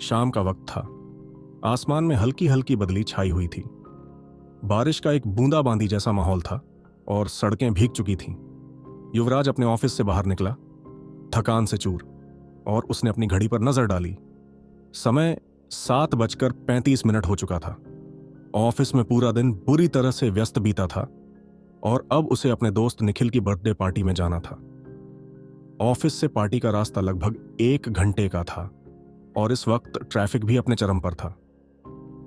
शाम का वक्त था। आसमान में हल्की हल्की बदली छाई हुई थी। बारिश का एक बूंदाबांदी जैसा माहौल था और सड़कें भीग चुकी थीं। युवराज अपने ऑफिस से बाहर निकला, थकान से चूर, और उसने अपनी घड़ी पर नजर डाली। समय 7:35 हो चुका था। ऑफिस में पूरा दिन बुरी तरह से व्यस्त बीता था और अब उसे अपने दोस्त निखिल की बर्थडे पार्टी में जाना था। ऑफिस से पार्टी का रास्ता लगभग 1 घंटे का था और इस वक्त ट्रैफिक भी अपने चरम पर था।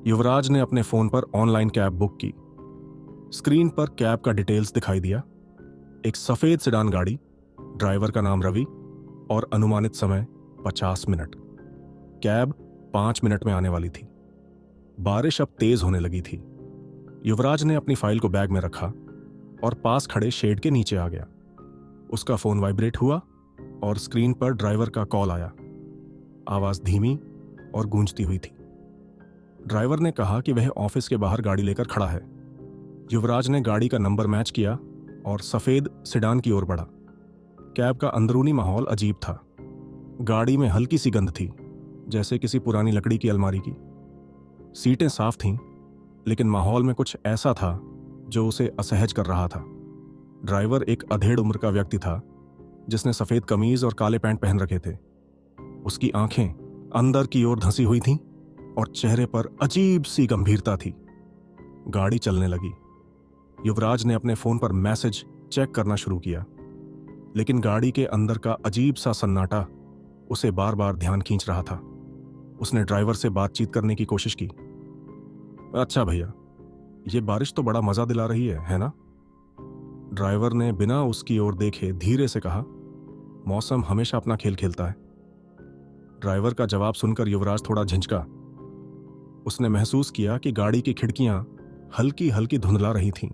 युवराज ने अपने फोन पर ऑनलाइन कैब बुक की। स्क्रीन पर कैब का डिटेल्स दिखाई दिया। एक सफेद सेडान गाड़ी, ड्राइवर का नाम रवि और अनुमानित समय 50 मिनट। कैब 5 मिनट में आने वाली थी। बारिश अब तेज होने लगी थी। युवराज ने अपनी फाइल को बैग में रखा और पास खड़े शेड के नीचे आ गया। उसका फोन वाइब्रेट हुआ और स्क्रीन पर ड्राइवर का कॉल आया। आवाज धीमी और गूंजती हुई थी। ड्राइवर ने कहा कि वह ऑफिस के बाहर गाड़ी लेकर खड़ा है। युवराज ने गाड़ी का नंबर मैच किया और सफेद सेडान की ओर बढ़ा। कैब का अंदरूनी माहौल अजीब था। गाड़ी में हल्की सी गंध थी, जैसे किसी पुरानी लकड़ी की अलमारी की। सीटें साफ थीं, लेकिन माहौल में कुछ ऐसा था जो उसे असहज कर रहा था। ड्राइवर एक अधेड़ उम्र का व्यक्ति था, जिसने सफेद कमीज और काले पैंट पहन रखे थे। उसकी आंखें अंदर की ओर धंसी हुई थीं और चेहरे पर अजीब सी गंभीरता थी। गाड़ी चलने लगी। युवराज ने अपने फोन पर मैसेज चेक करना शुरू किया, लेकिन गाड़ी के अंदर का अजीब सा सन्नाटा उसे बार बार ध्यान खींच रहा था। उसने ड्राइवर से बातचीत करने की कोशिश की। अच्छा भैया, ये बारिश तो बड़ा मजा दिला रही है ना? ड्राइवर ने बिना उसकी ओर देखे धीरे से कहा। मौसम हमेशा अपना खेल खेलता है। ड्राइवर का जवाब सुनकर युवराज थोड़ा झिंझका। उसने महसूस किया कि गाड़ी की खिड़कियां हल्की हल्की धुंधला रही थीं,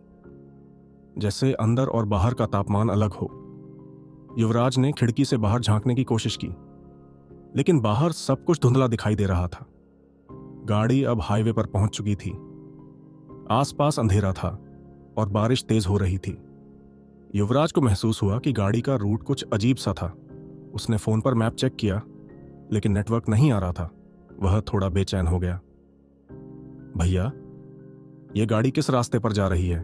जैसे अंदर और बाहर का तापमान अलग हो। युवराज ने खिड़की से बाहर झांकने की कोशिश की, लेकिन बाहर सब कुछ धुंधला दिखाई दे रहा था। गाड़ी अब हाईवे पर पहुंच चुकी थी। आसपास अंधेरा था और बारिश तेज हो रही थी। युवराज को महसूस हुआ कि गाड़ी का रूट कुछ अजीब सा था। उसने फोन पर मैप चेक किया, लेकिन नेटवर्क नहीं आ रहा था। वह थोड़ा बेचैन हो गया। भैया, यह गाड़ी किस रास्ते पर जा रही है?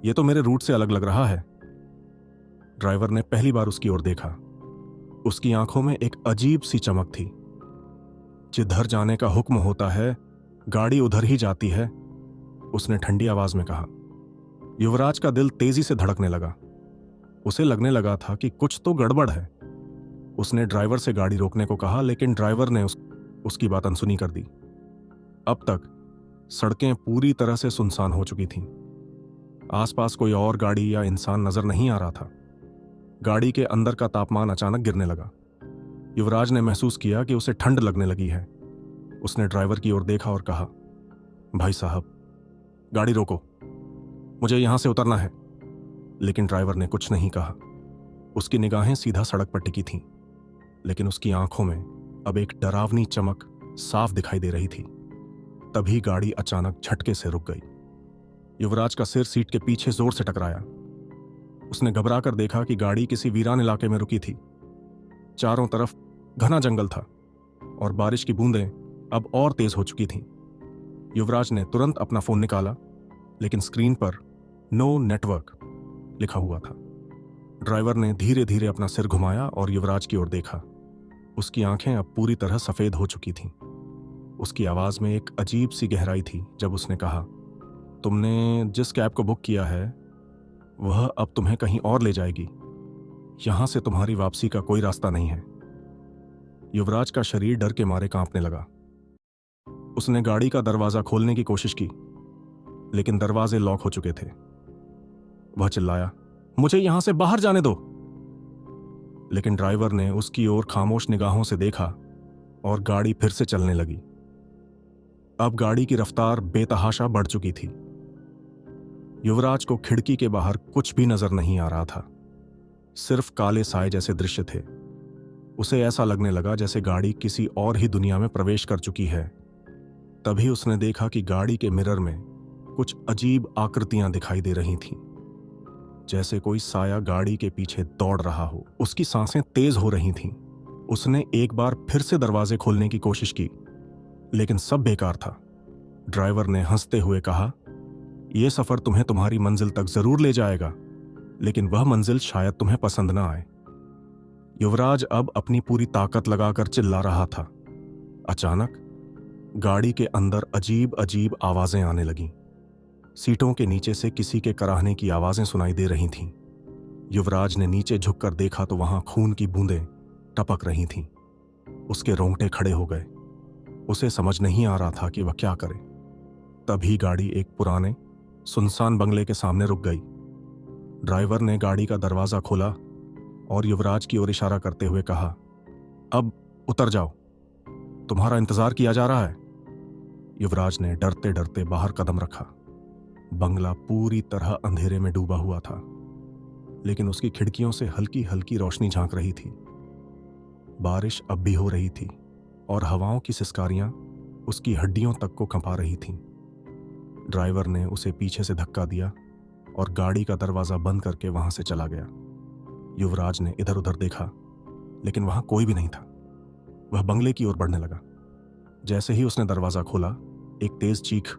यह तो मेरे रूट से अलग लग रहा है। ड्राइवर ने पहली बार उसकी ओर देखा। उसकी आंखों में एक अजीब सी चमक थी। जिधर जाने का हुक्म होता है, गाड़ी उधर ही जाती है, उसने ठंडी आवाज में कहा। युवराज का दिल तेजी से धड़कने लगा। उसे लगने लगा था कि कुछ तो गड़बड़ है। उसने ड्राइवर से गाड़ी रोकने को कहा, लेकिन ड्राइवर ने उसकी बात अनसुनी कर दी। अब तक सड़कें पूरी तरह से सुनसान हो चुकी थीं। आसपास कोई और गाड़ी या इंसान नजर नहीं आ रहा था। गाड़ी के अंदर का तापमान अचानक गिरने लगा। युवराज ने महसूस किया कि उसे ठंड लगने लगी है। उसने ड्राइवर की ओर देखा और कहा, भाई साहब, गाड़ी रोको, मुझे यहां से उतरना है। लेकिन ड्राइवर ने कुछ नहीं कहा। उसकी निगाहें सीधा सड़क पर टिकी थीं, लेकिन उसकी आंखों में अब एक डरावनी चमक साफ दिखाई दे रही थी। तभी गाड़ी अचानक झटके से रुक गई। युवराज का सिर सीट के पीछे जोर से टकराया। उसने घबराकर देखा कि गाड़ी किसी वीरान इलाके में रुकी थी। चारों तरफ घना जंगल था और बारिश की बूंदें अब और तेज हो चुकी थीं। युवराज ने तुरंत अपना फोन निकाला, लेकिन स्क्रीन पर नो नेटवर्क लिखा हुआ था। ड्राइवर ने धीरे धीरे अपना सिर घुमाया और युवराज की ओर देखा। उसकी आंखें अब पूरी तरह सफेद हो चुकी थीं। उसकी आवाज में एक अजीब सी गहराई थी जब उसने कहा, तुमने जिस कैब को बुक किया है वह अब तुम्हें कहीं और ले जाएगी। यहां से तुम्हारी वापसी का कोई रास्ता नहीं है। युवराज का शरीर डर के मारे कांपने लगा। उसने गाड़ी का दरवाजा खोलने की कोशिश की, लेकिन दरवाजे लॉक हो चुके थे। वह चिल्लाया, मुझे यहां से बाहर जाने दो। लेकिन ड्राइवर ने उसकी ओर खामोश निगाहों से देखा और गाड़ी फिर से चलने लगी। अब गाड़ी की रफ्तार बेतहाशा बढ़ चुकी थी। युवराज को खिड़की के बाहर कुछ भी नजर नहीं आ रहा था, सिर्फ काले साए जैसे दृश्य थे। उसे ऐसा लगने लगा जैसे गाड़ी किसी और ही दुनिया में प्रवेश कर चुकी है। तभी उसने देखा कि गाड़ी के मिरर में कुछ अजीब आकृतियां दिखाई दे रही थीं, जैसे कोई साया गाड़ी के पीछे दौड़ रहा हो। उसकी सांसें तेज हो रही थीं उसने एक बार फिर से दरवाजे खोलने की कोशिश की, लेकिन सब बेकार था। ड्राइवर ने हंसते हुए कहा, यह सफर तुम्हें तुम्हारी मंजिल तक जरूर ले जाएगा, लेकिन वह मंजिल शायद तुम्हें पसंद ना आए। युवराज अब अपनी पूरी ताकत लगाकर चिल्ला रहा था। अचानक गाड़ी के अंदर अजीब अजीब आवाजें आने लगीं। सीटों के नीचे से किसी के कराहने की आवाजें सुनाई दे रही थीं। युवराज ने नीचे झुककर देखा तो वहां खून की बूंदें टपक रही थीं। उसके रोंगटे खड़े हो गए। उसे समझ नहीं आ रहा था कि वह क्या करे। तभी गाड़ी एक पुराने सुनसान बंगले के सामने रुक गई। ड्राइवर ने गाड़ी का दरवाजा खोला और युवराज की ओर इशारा करते हुए कहा, अब उतर जाओ, तुम्हारा इंतजार किया जा रहा है। युवराज ने डरते डरते बाहर कदम रखा। बंगला पूरी तरह अंधेरे में डूबा हुआ था, लेकिन उसकी खिड़कियों से हल्की हल्की रोशनी झांक रही थी। बारिश अब भी हो रही थी और हवाओं की सिसकारियां उसकी हड्डियों तक को कंपा रही थीं। ड्राइवर ने उसे पीछे से धक्का दिया और गाड़ी का दरवाजा बंद करके वहां से चला गया। युवराज ने इधर उधर देखा, लेकिन वहां कोई भी नहीं था। वह बंगले की ओर बढ़ने लगा। जैसे ही उसने दरवाजा खोला, एक तेज चीख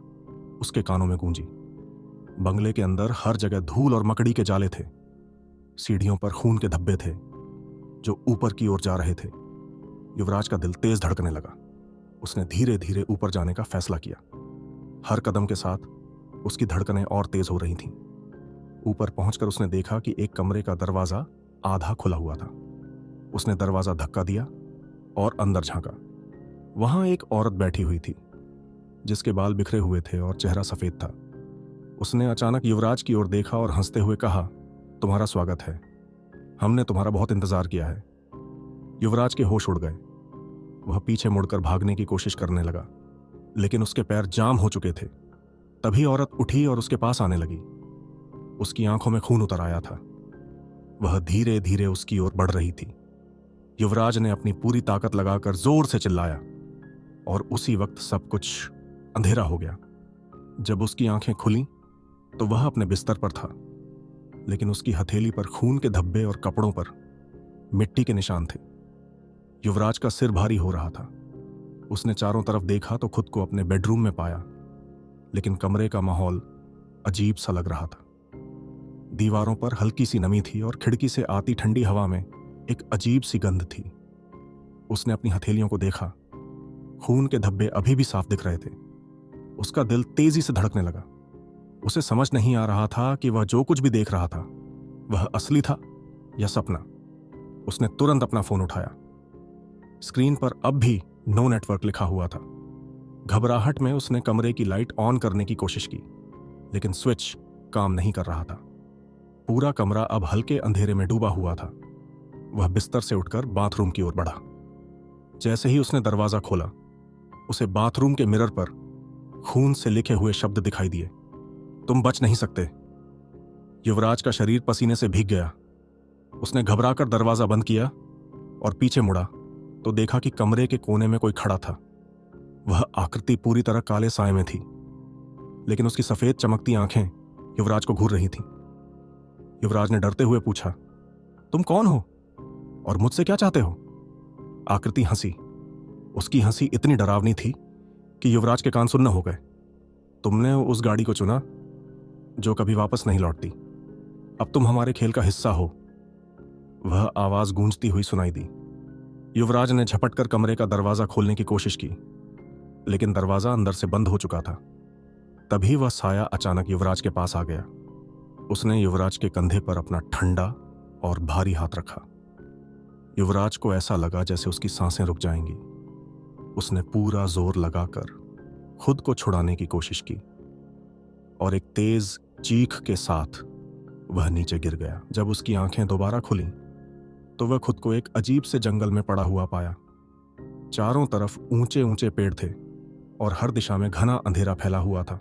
उसके कानों में गूंजी। बंगले के अंदर हर जगह धूल और मकड़ी के जाले थे। सीढ़ियों पर खून के धब्बे थे जो ऊपर की ओर जा रहे थे। युवराज का दिल तेज धड़कने लगा। उसने धीरे धीरे ऊपर जाने का फैसला किया। हर कदम के साथ उसकी धड़कनें और तेज हो रही थीं। ऊपर पहुंचकर उसने देखा कि एक कमरे का दरवाजा आधा खुला हुआ था। उसने दरवाजा धक्का दिया और अंदर झांका। वहां एक औरत बैठी हुई थी, जिसके बाल बिखरे हुए थे और चेहरा सफेद था। उसने अचानक युवराज की ओर देखा और हंसते हुए कहा, तुम्हारा स्वागत है, हमने तुम्हारा बहुत इंतजार किया है। युवराज के होश उड़ गए। वह पीछे मुड़कर भागने की कोशिश करने लगा, लेकिन उसके पैर जाम हो चुके थे। तभी औरत उठी और उसके पास आने लगी। उसकी आंखों में खून उतर आया था। वह धीरे धीरे उसकी ओर बढ़ रही थी। युवराज ने अपनी पूरी ताकत लगाकर जोर से चिल्लाया और उसी वक्त सब कुछ अंधेरा हो गया। जब उसकी आंखें खुलीं तो वह अपने बिस्तर पर था, लेकिन उसकी हथेली पर खून के धब्बे और कपड़ों पर मिट्टी के निशान थे। युवराज का सिर भारी हो रहा था। उसने चारों तरफ देखा तो खुद को अपने बेडरूम में पाया, लेकिन कमरे का माहौल अजीब सा लग रहा था। दीवारों पर हल्की सी नमी थी और खिड़की से आती ठंडी हवा में एक अजीब सी गंध थी। उसने अपनी हथेलियों को देखा। खून के धब्बे अभी भी साफ दिख रहे थे। उसका दिल तेजी से धड़कने लगा। उसे समझ नहीं आ रहा था कि वह जो कुछ भी देख रहा था वह असली था या सपना। उसने तुरंत अपना फोन उठाया। स्क्रीन पर अब भी नो नेटवर्क लिखा हुआ था। घबराहट में उसने कमरे की लाइट ऑन करने की कोशिश की, लेकिन स्विच काम नहीं कर रहा था। पूरा कमरा अब हल्के अंधेरे में डूबा हुआ था। वह बिस्तर से उठकर बाथरूम की ओर बढ़ा। जैसे ही उसने दरवाजा खोला, उसे बाथरूम के मिरर पर खून से लिखे हुए शब्द दिखाई दिए, तुम बच नहीं सकते। युवराज का शरीर पसीने से भीग गया। उसने घबराकर दरवाजा बंद किया और पीछे मुड़ा तो देखा कि कमरे के कोने में कोई खड़ा था। वह आकृति पूरी तरह काले साए में थी, लेकिन उसकी सफेद चमकती आंखें युवराज को घूर रही थीं। युवराज ने डरते हुए पूछा, तुम कौन हो और मुझसे क्या चाहते हो? आकृति हंसी। उसकी हंसी इतनी डरावनी थी कि युवराज के कान सुन्न हो गए। तुमने उस गाड़ी को चुना जो कभी वापस नहीं लौटती। अब तुम हमारे खेल का हिस्सा हो। वह आवाज गूंजती हुई सुनाई दी। युवराज ने झपटकर कमरे का दरवाजा खोलने की कोशिश की, लेकिन दरवाजा अंदर से बंद हो चुका था। तभी वह साया अचानक युवराज के पास आ गया। उसने युवराज के कंधे पर अपना ठंडा और भारी हाथ रखा। युवराज को ऐसा लगा जैसे उसकी सांसें रुक जाएंगी। उसने पूरा जोर लगाकर खुद को छुड़ाने की कोशिश की और एक तेज चीख के साथ वह नीचे गिर गया। जब उसकी आंखें दोबारा खुलीं तो वह खुद को एक अजीब से जंगल में पड़ा हुआ पाया। चारों तरफ ऊंचे ऊंचे पेड़ थे और हर दिशा में घना अंधेरा फैला हुआ था।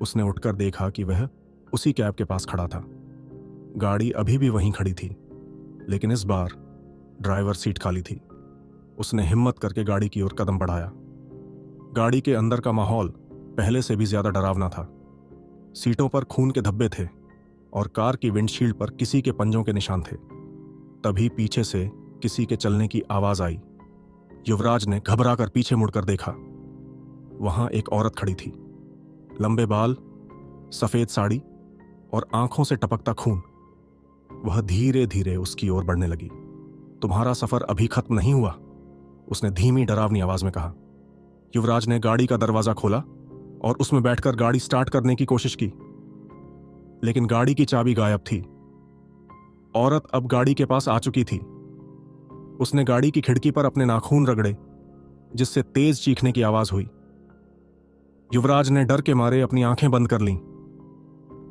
उसने उठकर देखा कि वह उसी कैब के पास खड़ा था। गाड़ी अभी भी वहीं खड़ी थी, लेकिन इस बार ड्राइवर सीट खाली थी। उसने हिम्मत करके गाड़ी की ओर कदम बढ़ाया। गाड़ी के अंदर का माहौल पहले से भी ज्यादा डरावना था। सीटों पर खून के धब्बे थे और कार की विंडशील्ड पर किसी के पंजों के निशान थे। तभी पीछे से किसी के चलने की आवाज आई। युवराज ने घबरा कर पीछे मुड़कर देखा। वहां एक औरत खड़ी थी, लंबे बाल, सफेद साड़ी और आंखों से टपकता खून। वह धीरे धीरे उसकी ओर बढ़ने लगी। तुम्हारा सफर अभी खत्म नहीं हुआ, उसने धीमी डरावनी आवाज में कहा। युवराज ने गाड़ी का दरवाजा खोला और उसमें बैठकर गाड़ी स्टार्ट करने की कोशिश की, लेकिन गाड़ी की चाबी गायब थी। औरत अब गाड़ी के पास आ चुकी थी। उसने गाड़ी की खिड़की पर अपने नाखून रगड़े, जिससे तेज चीखने की आवाज हुई। युवराज ने डर के मारे अपनी आंखें बंद कर लीं।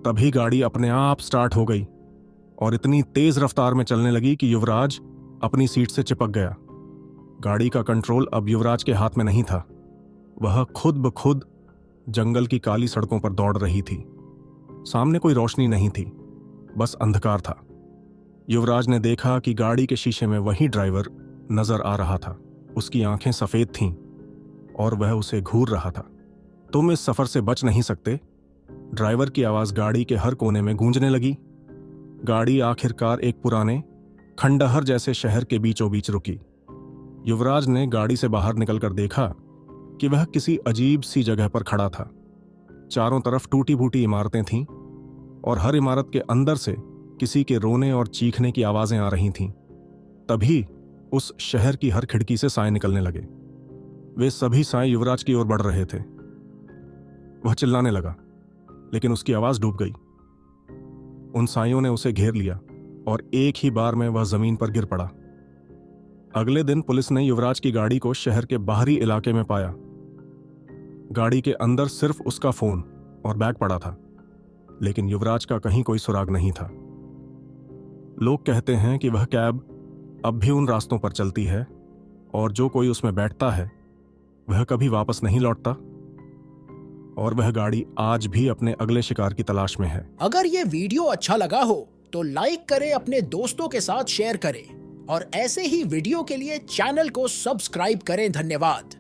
तभी गाड़ी अपने आप स्टार्ट हो गई और इतनी तेज रफ्तार में चलने लगी कि युवराज अपनी सीट से चिपक गया। गाड़ी का कंट्रोल अब युवराज के हाथ में नहीं था। वह खुद ब खुद जंगल की काली सड़कों पर दौड़ रही थी। सामने कोई रोशनी नहीं थी, बस अंधकार था। युवराज ने देखा कि गाड़ी के शीशे में वही ड्राइवर नजर आ रहा था। उसकी आंखें सफेद थीं और वह उसे घूर रहा था। तुम इस सफर से बच नहीं सकते, ड्राइवर की आवाज गाड़ी के हर कोने में गूंजने लगी। गाड़ी आखिरकार एक पुराने खंडहर जैसे शहर के बीचों बीच रुकी। युवराज ने गाड़ी से बाहर निकलकर देखा कि वह किसी अजीब सी जगह पर खड़ा था। चारों तरफ टूटी फूटी इमारतें थीं और हर इमारत के अंदर से किसी के रोने और चीखने की आवाजें आ रही थीं। तभी उस शहर की हर खिड़की से साए निकलने लगे। वे सभी साए युवराज की ओर बढ़ रहे थे। वह चिल्लाने लगा, लेकिन उसकी आवाज डूब गई। उन साइयों ने उसे घेर लिया और एक ही बार में वह जमीन पर गिर पड़ा। अगले दिन पुलिस ने युवराज की गाड़ी को शहर के बाहरी इलाके में पाया। गाड़ी के अंदर सिर्फ उसका फोन और बैग पड़ा था, लेकिन युवराज का कहीं कोई सुराग नहीं था। लोग कहते हैं कि वह कैब अब भी उन रास्तों पर चलती है और जो कोई उसमें बैठता है वह कभी वापस नहीं लौटता, और वह गाड़ी आज भी अपने अगले शिकार की तलाश में है। अगर ये वीडियो अच्छा लगा हो तो लाइक करें, अपने दोस्तों के साथ शेयर करें और ऐसे ही वीडियो के लिए चैनल को सब्सक्राइब करें। धन्यवाद।